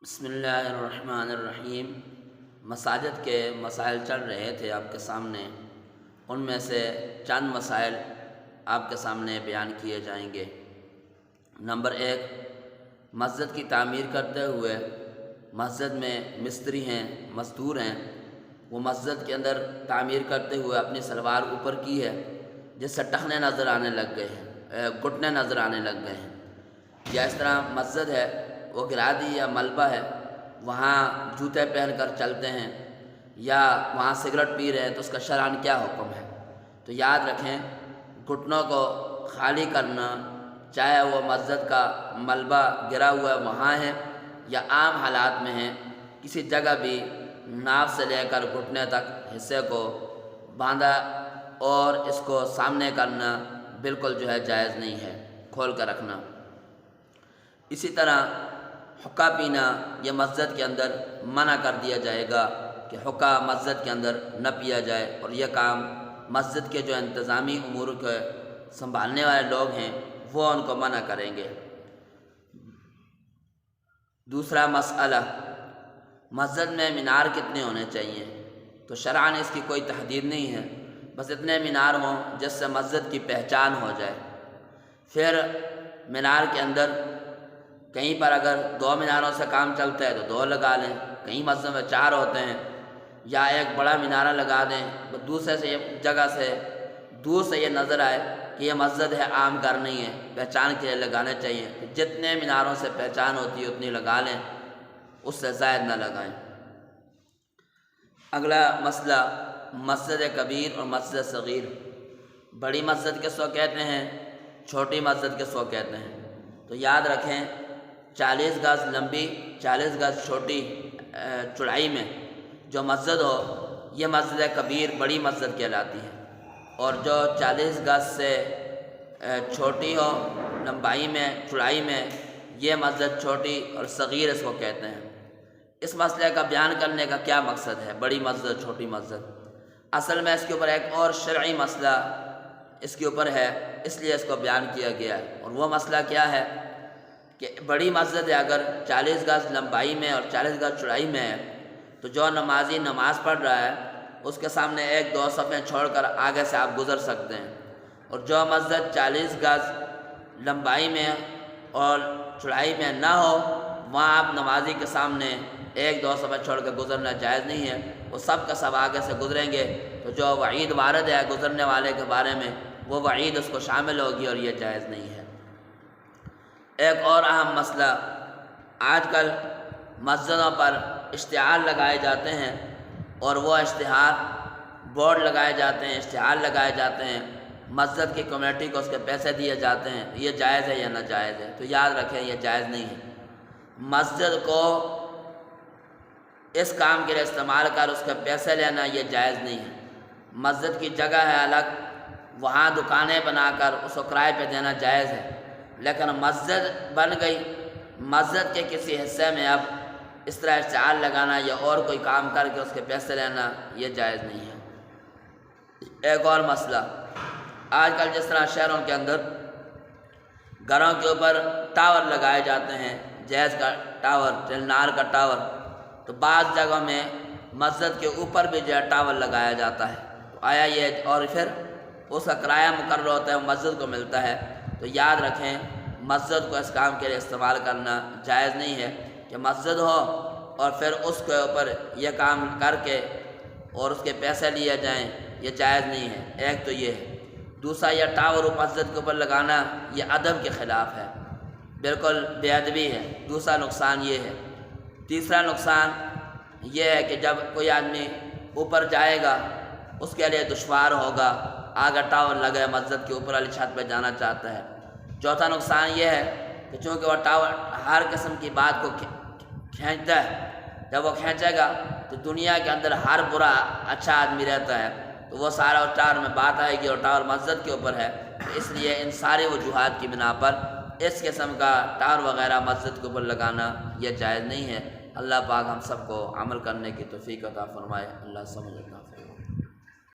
بسم اللہ الرحمن الرحیم۔ مساجد کے مسائل چل رہے تھے آپ کے سامنے، ان میں سے چند مسائل آپ کے سامنے بیان کیے جائیں گے۔ نمبر 1، مسجد کی تعمیر کرتے ہوئے مسجد میں مستری ہیں، مزدور ہیں، وہ مسجد کے اندر تعمیر کرتے ہوئے اپنی سلوار اوپر کی ہے جس سے ٹخنے نظر آنے لگ گئے ہیں، گھٹنے نظر آنے لگ گئے ہیں، یا اس طرح مسجد ہے وہ گرا دی یا ملبہ ہے، وہاں جوتے پہن کر چلتے ہیں یا وہاں سگریٹ پی رہے ہیں، تو اس کا شرعاً کیا حکم ہے؟ تو یاد رکھیں، گھٹنوں کو خالی کرنا، چاہے وہ مسجد کا ملبہ گرا ہوا ہے وہاں ہے یا عام حالات میں ہے، کسی جگہ بھی ناف سے لے کر گھٹنے تک حصے کو باندھا اور اس کو سامنے کرنا بالکل جائز نہیں ہے، کھول کر رکھنا۔ اسی طرح حقہ پینا یہ مسجد کے اندر منع کر دیا جائے گا کہ حقہ مسجد کے اندر نہ پیا جائے، اور یہ کام مسجد کے جو انتظامی امور کے سنبھالنے والے لوگ ہیں وہ ان کو منع کریں گے۔ دوسرا مسئلہ، مسجد میں مینار کتنے ہونے چاہیے؟ تو شرعاً اس کی کوئی تحدید نہیں ہے، بس اتنے مینار ہوں جس سے مسجد کی پہچان ہو جائے۔ پھر مینار کے اندر کہیں پر اگر 2 میناروں سے کام چلتا ہے تو 2 لگا لیں، کہیں مسجد میں 4 ہوتے ہیں، یا ایک بڑا مینارہ لگا دیں، دوسرے سے جگہ سے دور سے یہ نظر آئے کہ یہ مسجد ہے، عام گھر نہیں ہے، پہچان کے لیے لگانے چاہیے۔ جتنے میناروں سے پہچان ہوتی ہے اتنی لگا لیں، اس سے زائد نہ لگائیں۔ اگلا مسئلہ، مسجد کبیر اور مسجد صغیر۔ بڑی مسجد کس کو کہتے ہیں، چھوٹی مسجد کس کو کہتے ہیں؟ تو یاد رکھیں، 40 گز لمبی 40 گز چھوٹی چوڑائی میں جو مسجد ہو یہ مسجد کبیر بڑی مسجد کہلاتی ہے، اور جو 40 گز سے چھوٹی ہو لمبائی میں چوڑائی میں یہ مسجد چھوٹی اور صغیر اس کو کہتے ہیں۔ اس مسئلے کا بیان کرنے کا کیا مقصد ہے، بڑی مسجد چھوٹی مسجد؟ اصل میں اس کے اوپر ایک اور شرعی مسئلہ اس کے اوپر ہے، اس لیے اس کو بیان کیا گیا ہے، اور وہ مسئلہ کیا ہے کہ بڑی مسجد ہے اگر 40 گز لمبائی میں اور 40 گز چوڑائی میں ہے، تو جو نمازی نماز پڑھ رہا ہے اس کے سامنے 1-2 صفیں چھوڑ کر آگے سے آپ گزر سکتے ہیں، اور جو مسجد 40 گز لمبائی میں اور چوڑائی میں نہ ہو وہاں آپ نمازی کے سامنے 1-2 صفیں چھوڑ کر گزرنا جائز نہیں ہے، وہ سب کا سب آگے سے گزریں گے، تو جو وعید وارد ہے گزرنے والے کے بارے میں وہ وعید اس کو شامل ہوگی اور یہ جائز نہیں ہے۔ ایک اور اہم مسئلہ، آج کل مسجدوں پر اشتہار لگائے جاتے ہیں، اور وہ اشتہار بورڈ لگائے جاتے ہیں، اشتہار لگائے جاتے ہیں، مسجد کی کمیٹی کو اس کے پیسے دیے جاتے ہیں، یہ جائز ہے یا ناجائز ہے؟ تو یاد رکھیں یہ جائز نہیں ہے۔ مسجد کو اس کام کے لیے استعمال کر اس کے پیسے لینا یہ جائز نہیں ہے۔ مسجد کی جگہ ہے الگ، وہاں دکانیں بنا کر اس کو کرائے پہ دینا جائز ہے، لیکن مسجد بن گئی، مسجد کے کسی حصے میں اب اس طرح اشتہار لگانا یا اور کوئی کام کر کے اس کے پیسے لینا یہ جائز نہیں ہے۔ ایک اور مسئلہ، آج کل جس طرح شہروں کے اندر گھروں کے اوپر ٹاور لگائے جاتے ہیں، جیز کا ٹاور، ٹیلنار کا ٹاور، تو بعض جگہوں میں مسجد کے اوپر بھی ٹاور لگایا جاتا ہے، تو آیا یہ اور پھر اس کا کرایہ مقرر ہوتا ہے، وہ مسجد کو ملتا ہے؟ تو یاد رکھیں مسجد کو اس کام کے لیے استعمال کرنا جائز نہیں ہے کہ مسجد ہو اور پھر اس کے اوپر یہ کام کر کے اور اس کے پیسے لیے جائیں، یہ جائز نہیں ہے۔ ایک تو یہ ہے، دوسرا یہ ٹاور مسجد کے اوپر لگانا یہ ادب کے خلاف ہے، بالکل بے ادبی ہے۔ دوسرا نقصان یہ ہے۔ تیسرا نقصان یہ ہے کہ جب کوئی آدمی اوپر جائے گا اس کے لیے دشوار ہوگا، آگے ٹاور لگے مسجد کے اوپر والی چھت پہ جانا چاہتا ہے۔ چوتھا نقصان یہ ہے کہ چونکہ وہ ٹاور ہر قسم کی بات کو کھینچتا ہے، جب وہ کھینچے گا تو دنیا کے اندر ہر برا اچھا آدمی رہتا ہے، تو وہ سارا ٹاور میں بات آئے گی، اور ٹاور مسجد کے اوپر ہے، اس لیے ان سارے وجوہات کی بنا پر اس قسم کا ٹاور وغیرہ مسجد کے اوپر لگانا یہ جائز نہیں ہے۔ اللہ پاک ہم سب کو عمل کرنے کی توفیق عطا فرمائے۔ اللہ سمجھ عطا فرمائے۔